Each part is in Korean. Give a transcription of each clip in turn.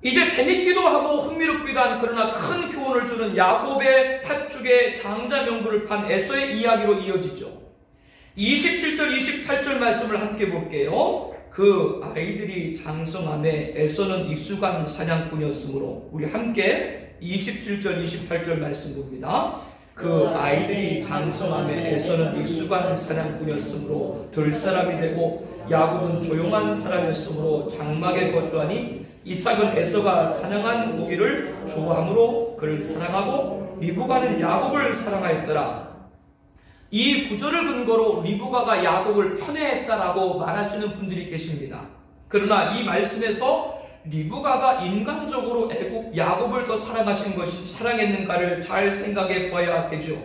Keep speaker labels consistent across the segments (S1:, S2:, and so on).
S1: 이제 재밌기도 하고 흥미롭기도 한 그러나 큰 교훈을 주는 야곱의 팥죽의 장자 명분을 판 에서의 이야기로 이어지죠. 27절 28절 말씀을 함께 볼게요. 그 아이들이 장성함에 에서는 익숙한 사냥꾼이었으므로, 우리 함께 27절 28절 말씀 봅니다. 그 아이들이 장성함에 에서는 익숙한 사냥꾼이었으므로 들사람이 되고 야곱은 조용한 사람이었으므로 장막에 거주하니 이삭은 에서가 사냥한 고기를 좋아함으로 그를 사랑하고 리브가는 야곱을 사랑하였더라. 이 구절을 근거로 리브가가 야곱을 편애했다라고 말하시는 분들이 계십니다. 그러나 이 말씀에서 리브가가 인간적으로 야곱을 더 사랑하신 것이 사랑했는가를 잘 생각해 봐야 되죠.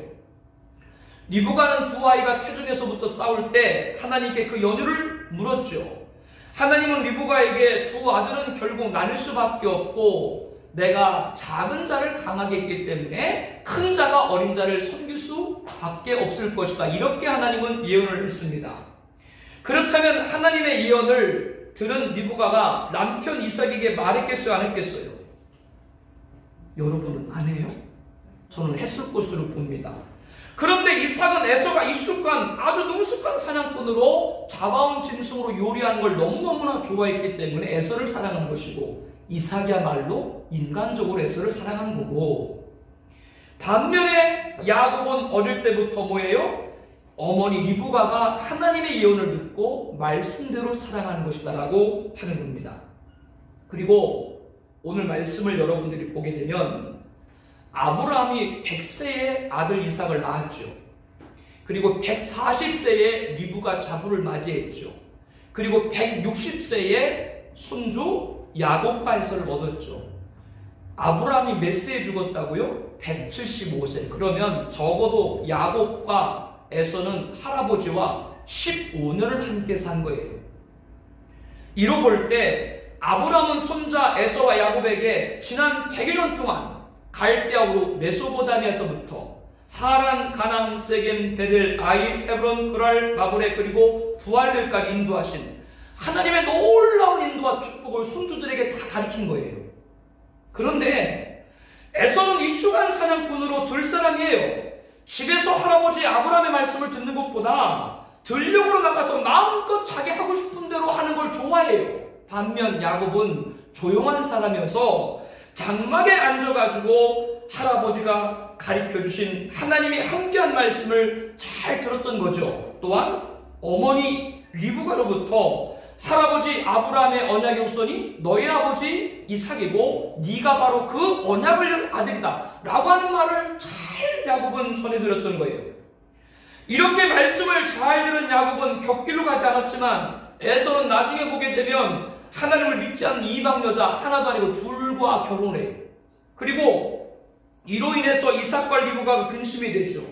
S1: 리브가는 두 아이가 태중에서부터 싸울 때 하나님께 그 연유를 물었죠. 하나님은 리브가에게 두 아들은 결국 나눌 수밖에 없고 내가 작은 자를 강하게 했기 때문에 큰 자가 어린 자를 섬길 수밖에 없을 것이다, 이렇게 하나님은 예언을 했습니다. 그렇다면 하나님의 예언을 들은 리브가가 남편 이삭에게 말했겠어요, 안 했겠어요? 여러분은 안 해요? 저는 했을 것으로 봅니다. 그런데 이삭은 에서가 익숙한 아주 능숙한 사냥꾼으로 잡아온 짐승으로 요리하는 걸 너무너무나 좋아했기 때문에 에서를 사랑한 것이고, 이삭이야말로 인간적으로 에서를 사랑한 거고, 반면에 야곱은 어릴 때부터 뭐예요? 어머니 리브가가 하나님의 예언을 듣고 말씀대로 사랑하는 것이다 라고 하는 겁니다. 그리고 오늘 말씀을 여러분들이 보게 되면 아브라함이 100세에 아들 이삭을 낳았죠. 그리고 140세에 리브가 자부를 맞이했죠. 그리고 160세에 손주 야곱과 에서를 얻었죠. 아브라함이 몇 세에 죽었다고요? 175세. 그러면 적어도 야곱과 에서는 할아버지와 15년을 함께 산 거예요. 이로 볼 때 아브라함은 손자 에서와 야곱에게 지난 100여 년 동안 갈대아우로 메소포타미아에서부터 하란, 가나안, 세겜, 베델, 아이, 헤브론, 그랄, 마브레, 그리고 부활들까지 인도하신 하나님의 놀라운 인도와 축복을 손주들에게 다 가르친 거예요. 그런데 에서는 익숙한 사냥꾼으로 들사람이에요. 집에서 할아버지 아브라함의 말씀을 듣는 것보다 들녘으로 나가서 마음껏 자기 하고 싶은 대로 하는 걸 좋아해요. 반면 야곱은 조용한 사람이어서 장막에 앉아가지고 할아버지가 가르쳐주신 하나님이 함께한 말씀을 잘 들었던 거죠. 또한 어머니 리브가로부터 할아버지 아브라함의 언약의 후손이 너희 아버지 이삭이고 네가 바로 그 언약을 아들이다 라고 하는 말을 잘 야곱은 전해들었던 거예요. 이렇게 말씀을 잘 들은 야곱은 곁길로 가지 않았지만 에서는 나중에 보게 되면 하나님을 믿지 않는 이방 여자 하나도 아니고 둘과 결혼해요. 그리고 이로 인해서 이삭과 리브가가 근심이 되죠.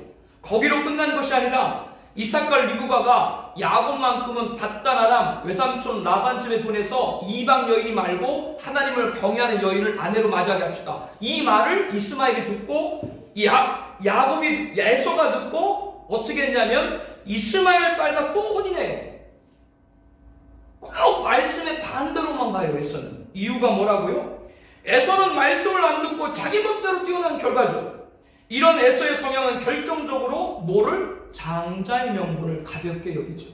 S1: 거기로 끝난 것이 아니라 이삭과 리브가가 야곱만큼은 닷단 아람 외삼촌 라반 집에 보내서 이방 여인이 말고 하나님을 경외하는 여인을 아내로 맞이하게 합시다. 이 말을 이스마엘이 듣고 야곱이 에서가 듣고 어떻게 했냐면 이스마엘 딸과 또 혼인해요. 꼭 말씀의 반대로만 가요. 에서는. 이유가 뭐라고요? 에서는 말씀을 안 듣고 자기 멋대로 뛰어난 결과죠. 이런 에서의 성향은 결정적으로 뭐를? 장자의 명분을 가볍게 여기죠.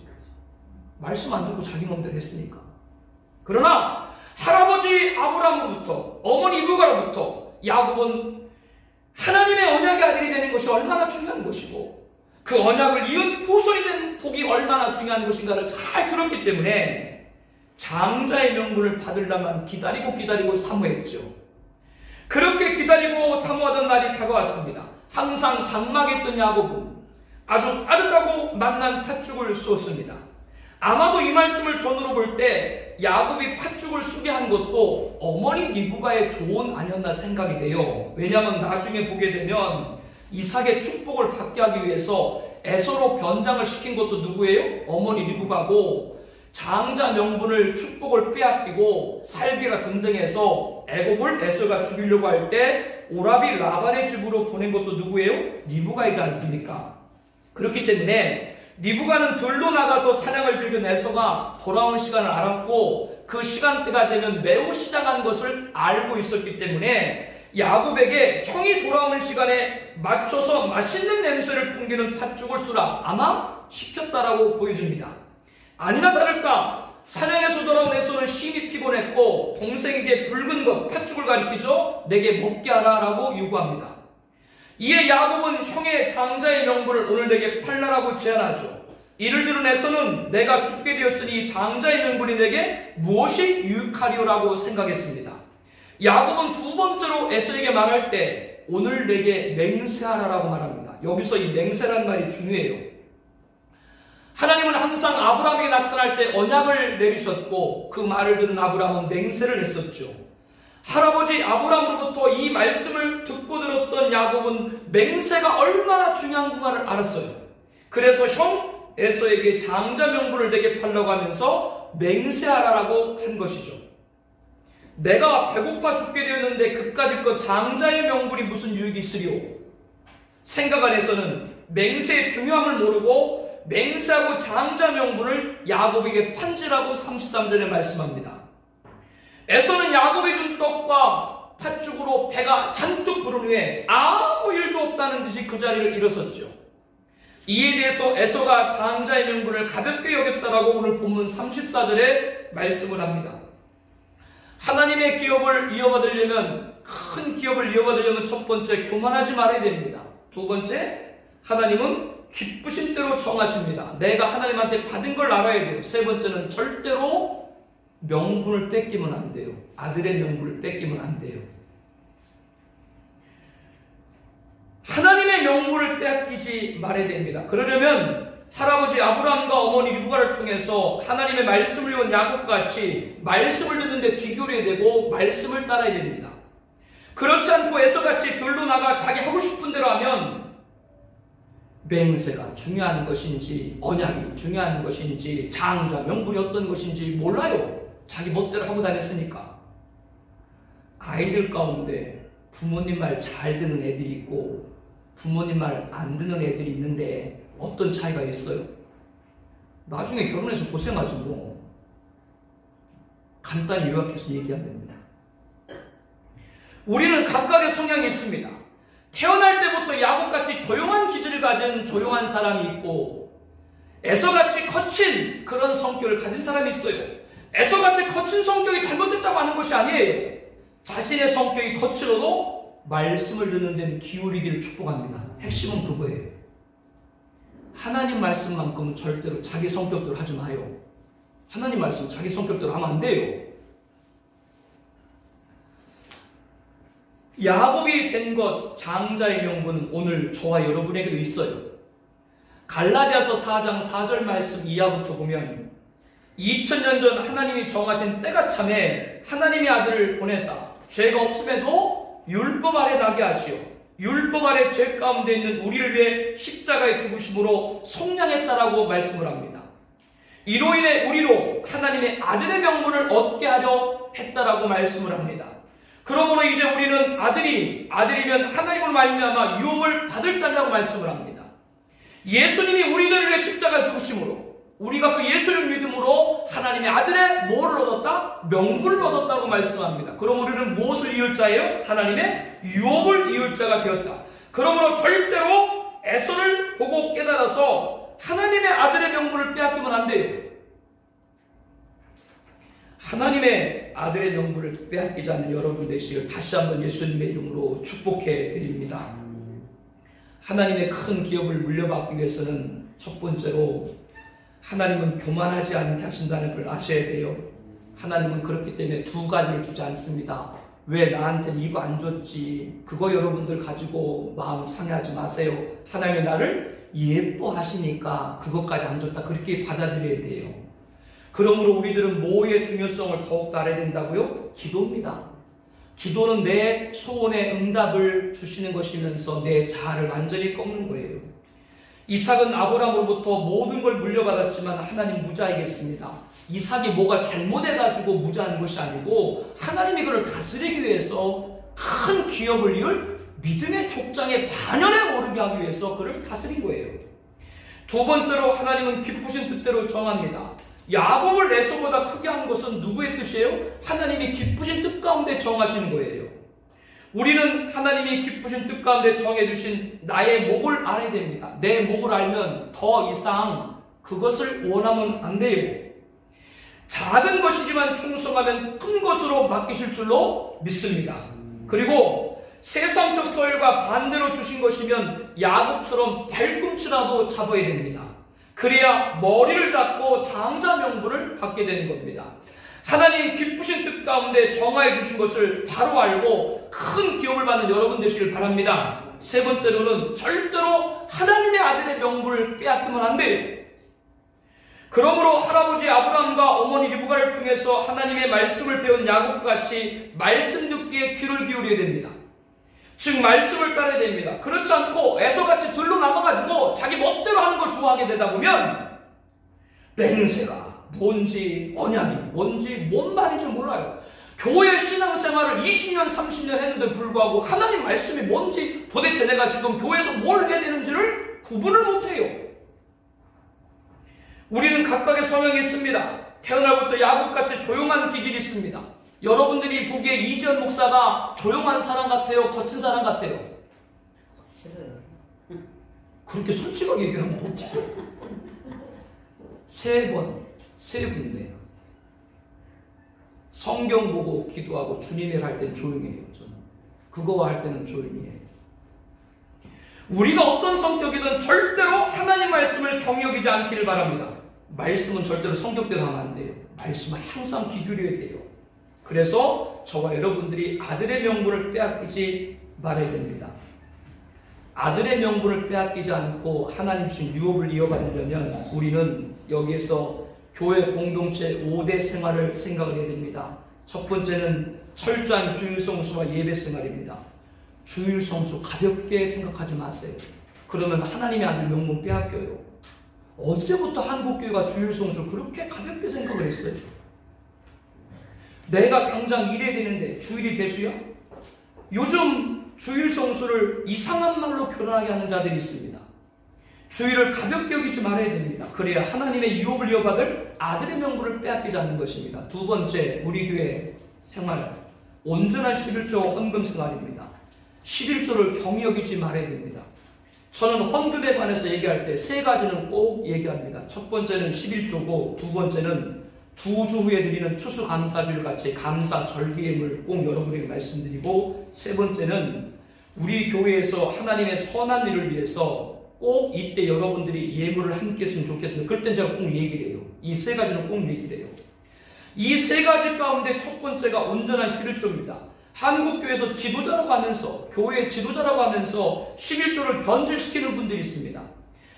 S1: 말씀 안 듣고 자기 맘대로 했으니까. 그러나 할아버지 아브라함으로부터 어머니 리브가로부터 야곱은 하나님의 언약의 아들이 되는 것이 얼마나 중요한 것이고 그 언약을 이은 후손이 된 복이 얼마나 중요한 것인가를 잘 들었기 때문에 장자의 명분을 받으려면 기다리고 사모했죠. 그렇게 기다리고 사모하던 날이 다가왔습니다. 항상 장막에 있던 야곱은 아주 따뜻하고 맛난 팥죽을 쏘았습니다. 아마도 이 말씀을 전으로 볼 때 야곱이 팥죽을 쏘게 한 것도 어머니 리브가의 조언 아니었나 생각이 돼요. 왜냐하면 나중에 보게 되면 이삭의 축복을 받게 하기 위해서 에서로 변장을 시킨 것도 누구예요? 어머니 리브가고, 장자 명분을 축복을 빼앗기고 살기가 등등해서 애굽을 에서가 죽이려고 할 때 오라비 라반의 집으로 보낸 것도 누구예요? 리브가이지 않습니까? 그렇기 때문에 리브가는 들로 나가서 사냥을 즐긴 에서가 돌아온 시간을 알았고 그 시간대가 되면 매우 시장한 것을 알고 있었기 때문에 야곱에게 형이 돌아오는 시간에 맞춰서 맛있는 냄새를 풍기는 팥죽을 쏘라 아마 시켰다라고 보여집니다. 아니나 다를까 사냥에서 돌아온 에서는 심히 피곤했고 동생에게 붉은 것 팥죽을 가리키죠. 내게 먹게 하라라고 요구합니다. 이에 야곱은 형의 장자의 명분을 오늘 내게 팔라라고 제안하죠. 이를 들은 에서는 내가 죽게 되었으니 장자의 명분이 내게 무엇이 유익하리오라고 생각했습니다. 야곱은 두 번째로 에서에게 말할 때 오늘 내게 맹세하라라고 말합니다. 여기서 이 맹세라는 말이 중요해요. 하나님은 항상 아브라함에게 나타날 때 언약을 내리셨고 그 말을 들은 아브라함은 맹세를 했었죠. 할아버지 아브라함으로부터 이 말씀을 듣고 들었던 야곱은 맹세가 얼마나 중요한가를 알았어요. 그래서 형 에서에게 장자 명분을 내게 팔라고 하면서 맹세하라라고 한 것이죠. 내가 배고파 죽게 되었는데 그까짓 것 장자의 명분이 무슨 유익이 있으리오? 생각 안에서는 맹세의 중요함을 모르고 맹세하고 장자 명분을 야곱에게 판지라고 33절에 말씀합니다. 에서는 야곱이 준 떡과 팥죽으로 배가 잔뜩 부른 후에 아무 일도 없다는 듯이 그 자리를 일어섰죠. 이에 대해서 에서가 장자의 명분을 가볍게 여겼다라고 오늘 본문 34절에 말씀을 합니다. 하나님의 기업을 이어받으려면 큰 기업을 이어받으려면 첫 번째 교만하지 말아야 됩니다. 두 번째 하나님은 기쁘신 대로 정하십니다. 내가 하나님한테 받은 걸 알아야 돼요. 세 번째는 절대로 명분을 뺏기면 안 돼요. 아들의 명분을 뺏기면 안 돼요. 하나님의 명분을 빼앗기지 말아야 됩니다. 그러려면 할아버지 아브라함과 어머니 리브가를 통해서 하나님의 말씀을 외운 야곱같이 말씀을 듣는데 귀결해야 되고 말씀을 따라야 됩니다. 그렇지 않고 에서같이 들로 나가 자기 하고 싶은 대로 하면 맹세가 중요한 것인지 언약이 중요한 것인지 장자 명분이 어떤 것인지 몰라요. 자기 멋대로 하고 다녔으니까. 아이들 가운데 부모님 말 잘 듣는 애들이 있고 부모님 말 안 듣는 애들이 있는데 어떤 차이가 있어요? 나중에 결혼해서 고생하지 뭐. 간단히 요약해서 얘기하면 됩니다. 우리는 각각의 성향이 있습니다. 태어날 때부터 야곱같이 조용한 기질을 가진 조용한 사람이 있고 에서같이 거친 그런 성격을 가진 사람이 있어요. 에서같이 거친 성격이 잘못됐다고 하는 것이 아니에요. 자신의 성격이 거칠어도 말씀을 듣는 데는 기울이기를 축복합니다. 핵심은 그거예요. 하나님 말씀만큼은 절대로 자기 성격대로 하지 마요. 하나님 말씀 자기 성격대로 하면 안 돼요. 야곱이 된 것 장자의 명분은 오늘 저와 여러분에게도 있어요. 갈라디아서 4장 4절 말씀 이하부터 보면 2000년 전 하나님이 정하신 때가 참에 하나님의 아들을 보내사 죄가 없음에도 율법 아래 나게 하시오 율법 아래 죄 가운데 있는 우리를 위해 십자가에 죽으심으로 속량했다라고 말씀을 합니다. 이로 인해 우리로 하나님의 아들의 명분을 얻게 하려 했다라고 말씀을 합니다. 그러므로 이제 우리는 아들이면 하나님을 말미암아 유업을 받을 자라고 말씀을 합니다. 예수님이 우리들을 위해 십자가에 죽으심으로 우리가 그 예수를 믿음으로 하나님의 아들의 뭐를 얻었다? 명분을 얻었다고 말씀합니다. 그럼 우리는 무엇을 이을 자예요? 하나님의 유업을 이을 자가 되었다. 그러므로 절대로 에서를 보고 깨달아서 하나님의 아들의 명분을 빼앗기면 안 돼요. 하나님의 아들의 명분을 빼앗기지 않는 여러분 되시길 다시 한번 예수님의 이름으로 축복해 드립니다. 하나님의 큰 기업을 물려받기 위해서는 첫 번째로 하나님은 교만하지 않게 하신다는 걸 아셔야 돼요. 하나님은 그렇기 때문에 두 가지를 주지 않습니다. 왜 나한테는 이거 안 줬지? 그거 여러분들 가지고 마음 상해하지 마세요. 하나님이 나를 예뻐하시니까 그것까지 안 줬다. 그렇게 받아들여야 돼요. 그러므로 우리들은 뭐의 중요성을 더욱 알아야 된다고요? 기도입니다. 기도는 내 소원의 응답을 주시는 것이면서 내 자아를 완전히 꺾는 거예요. 이삭은 아브라함으로부터 모든 걸 물려받았지만 하나님 무자이겠습니다. 이삭이 뭐가 잘못해가지고 무자한 것이 아니고 하나님이 그를 다스리기 위해서 큰 기업을 이을 믿음의 족장의 반열에 오르게 하기 위해서 그를 다스린 거예요. 두 번째로 하나님은 기쁘신 뜻대로 정합니다. 야곱을 에서보다 크게 한 것은 누구의 뜻이에요? 하나님이 기쁘신 뜻 가운데 정하신 거예요. 우리는 하나님이 기쁘신 뜻 가운데 정해주신 나의 목을 알아야 됩니다. 내 목을 알면 더 이상 그것을 원하면 안 돼요. 작은 것이지만 충성하면 큰 것으로 맡기실 줄로 믿습니다. 그리고 세상적 소열과 반대로 주신 것이면 야곱처럼 발꿈치라도 잡아야 됩니다. 그래야 머리를 잡고 장자 명분을 받게 되는 겁니다. 하나님 기쁘신 뜻 가운데 정하여 주신 것을 바로 알고 큰 기업을 받는 여러분 되시길 바랍니다. 세 번째로는 절대로 하나님의 아들의 명분을 빼앗으면 안 돼요. 그러므로 할아버지 아브라함과 어머니 리브가를 통해서 하나님의 말씀을 배운 야곱과 같이 말씀 듣기에 귀를 기울여야 됩니다. 즉 말씀을 따라야 됩니다. 그렇지 않고 에서같이 들러 나가가지고 자기 멋대로 하는 걸 좋아하게 되다 보면 맹세가 뭔지 언약이 뭔지 뭔 말인지 몰라요. 교회 신앙생활을 20년 30년 했는데 불구하고 하나님 말씀이 뭔지 도대체 내가 지금 교회에서 뭘 해야 되는지를 구분을 못해요. 우리는 각각의 성향이 있습니다. 태어날부터 야곱같이 조용한 기질이 있습니다. 여러분들이 보기에 이지연 목사가 조용한 사람 같아요? 거친 사람 같아요?
S2: 싫어요.
S1: 그렇게 솔직하게 얘기하면 어떡해요? 세 군데 성경 보고 기도하고 주님을 할 땐 조용해요. 저는 그거와 할 때는 조용히 해요. 우리가 어떤 성격이든 절대로 하나님 말씀을 경히 여기지 않기를 바랍니다. 말씀은 절대로 성격대로 하면 안 돼요. 말씀은 항상 귀 기울여야 돼요. 그래서 저와 여러분들이 아들의 명분을 빼앗기지 말아야 됩니다. 아들의 명분을 빼앗기지 않고 하나님 주신 유업을 이어받으려면 우리는 여기에서 교회 공동체 5대 생활을 생각을 해야 됩니다. 첫 번째는 철저한 주일 성수와 예배 생활입니다. 주일 성수 가볍게 생각하지 마세요. 그러면 하나님의 아들 명분 빼앗겨요. 언제부터 한국교회가 주일 성수를 그렇게 가볍게 생각을 했어요? 내가 당장 일해야 되는데 주일이 대수야? 요즘 주일 성수를 이상한 말로 표현하게 하는 자들이 있습니다. 주일을 가볍게 여기지 말아야 됩니다. 그래야 하나님의 유업을 이어받을 아들의 명분을 빼앗기지 않는 것입니다. 두 번째, 우리 교회 생활, 온전한 11조 헌금 생활입니다. 11조를 경히 여기지 말아야 됩니다. 저는 헌금에 관해서 얘기할 때 세 가지는 꼭 얘기합니다. 첫 번째는 11조고 두 번째는 2주 후에 드리는 추수감사주일 같이 감사 절기예물 꼭 여러분에게 말씀드리고 세 번째는 우리 교회에서 하나님의 선한 일을 위해서 꼭 이때 여러분들이 예물을 함께 했으면 좋겠습니다. 그럴 땐 제가 꼭 얘기를 해요. 이 세 가지는 꼭 얘기를 해요. 이 세 가지 가운데 첫 번째가 온전한 11조입니다. 한국교회에서 지도자라고 하면서 교회의 지도자라고 하면서 11조를 변질시키는 분들이 있습니다.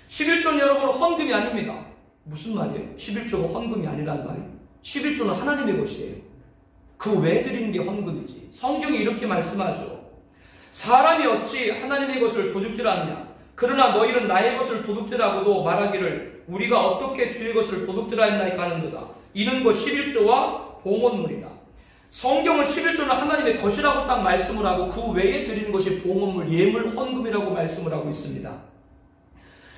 S1: 11조는 여러분 헌금이 아닙니다. 무슨 말이에요? 11조가 헌금이 아니라는 말이에요. 11조는 하나님의 것이에요. 그 외에 드리는 게 헌금이지. 성경이 이렇게 말씀하죠. 사람이 어찌 하나님의 것을 도둑질하느냐. 그러나 너희는 나의 것을 도둑질하고도 말하기를 우리가 어떻게 주의 것을 도둑질하였나이까 하는도다. 이는 곧 11조와 봉헌물이다. 성경은 11조는 하나님의 것이라고 딱 말씀을 하고 그 외에 드리는 것이 봉헌물, 예물, 헌금이라고 말씀을 하고 있습니다.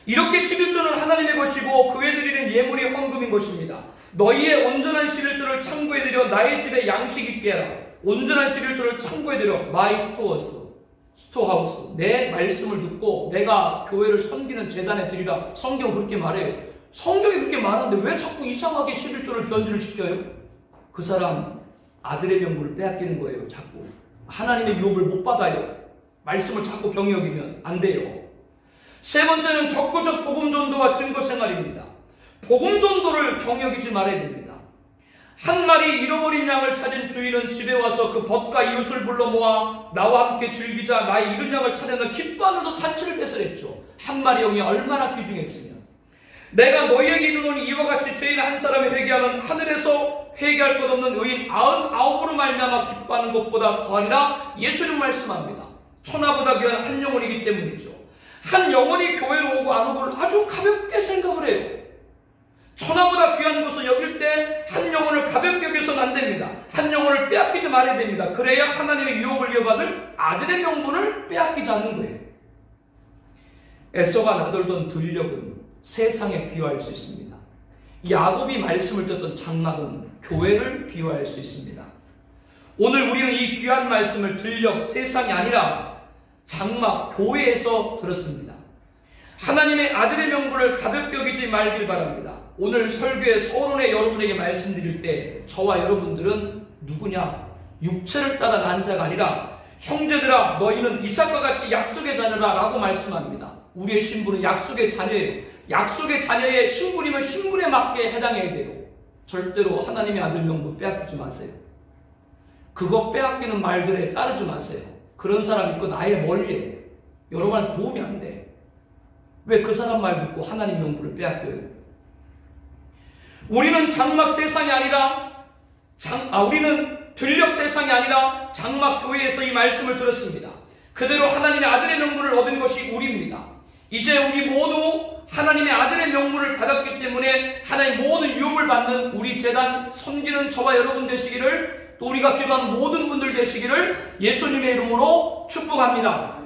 S1: 이렇게 11조는 하나님의 것이고 그 외에 드리는 예물이 헌금인 것입니다. 너희의 온전한 11조를 창고에 들여 나의 집에 양식 있게 해라. 온전한 11조를 창고에 들여 마이 스토어하우스 내 말씀을 듣고 내가 교회를 섬기는 재단에 드리라. 성경 그렇게 말해요. 성경이 그렇게 말하는데 왜 자꾸 이상하게 11조를 변질을 시켜요? 그 사람 아들의 명분을 빼앗기는 거예요. 자꾸 하나님의 유업을 못 받아요. 말씀을 자꾸 경히 여기면 안 돼요. 세 번째는 적극적 복음전도와 증거생활입니다. 복음전도를 경히 여기지 말아야 됩니다. 한 마리 잃어버린 양을 찾은 주인은 집에 와서 그 벗과 이웃을 불러 모아 나와 함께 즐기자 나의 잃은 양을 찾아내 기뻐하면서 잔치를 배설했죠. 한 마리 영이 얼마나 귀중했으면. 내가 너희에게 이르노니 이와 같이 죄인 한 사람이 회개하면 하늘에서 회개할 것 없는 의인 99으로 말미암아 기뻐하는 것보다 더하리라. 예수님 말씀합니다. 천하보다 귀한 한 영혼이기 때문이죠. 한 영혼이 교회로 오고 안 오고를 아주 가볍게 생각을 해요. 천하보다 귀한 것을 여길 때 한 영혼을 가볍게 여겨서는 안 됩니다. 한 영혼을 빼앗기지 말아야 됩니다. 그래야 하나님의 유업을 이어받을 아들의 명분을 빼앗기지 않는 거예요. 에서가 나돌던 들녘은 세상에 비유할 수 있습니다. 야곱이 말씀을 듣던 장막은 교회를 비유할 수 있습니다. 오늘 우리는 이 귀한 말씀을 들녘 세상이 아니라 장막 교회에서 들었습니다. 하나님의 아들의 명분을 가볍게 여기지 말길 바랍니다. 오늘 설교의 서론에 여러분에게 말씀드릴 때 저와 여러분들은 누구냐? 육체를 따라 난 자가 아니라 형제들아 너희는 이삭과 같이 약속의 자녀라 라고 말씀합니다. 우리의 신분은 약속의 자녀예요. 약속의 자녀의 신분이면 신분에 맞게 해당해야 돼요. 절대로 하나님의 아들 명분 빼앗기지 마세요. 그거 빼앗기는 말들에 따르지 마세요. 그런 사람 있고 나의 멀리에 여러분한테 도움이 안 돼. 왜 그 사람 말 듣고 하나님 명분을 빼앗겨요? 우리는 장막 세상이 아니라 우리는 들녘 세상이 아니라 장막 교회에서 이 말씀을 들었습니다. 그대로 하나님의 아들의 명분을 얻은 것이 우리입니다. 이제 우리 모두 하나님의 아들의 명분을 받았기 때문에 하나님 모든 유업을 받는 우리 재단 섬기는 저와 여러분 되시기를, 또 우리가 기도하는 모든 분들 되시기를 예수님의 이름으로 축복합니다.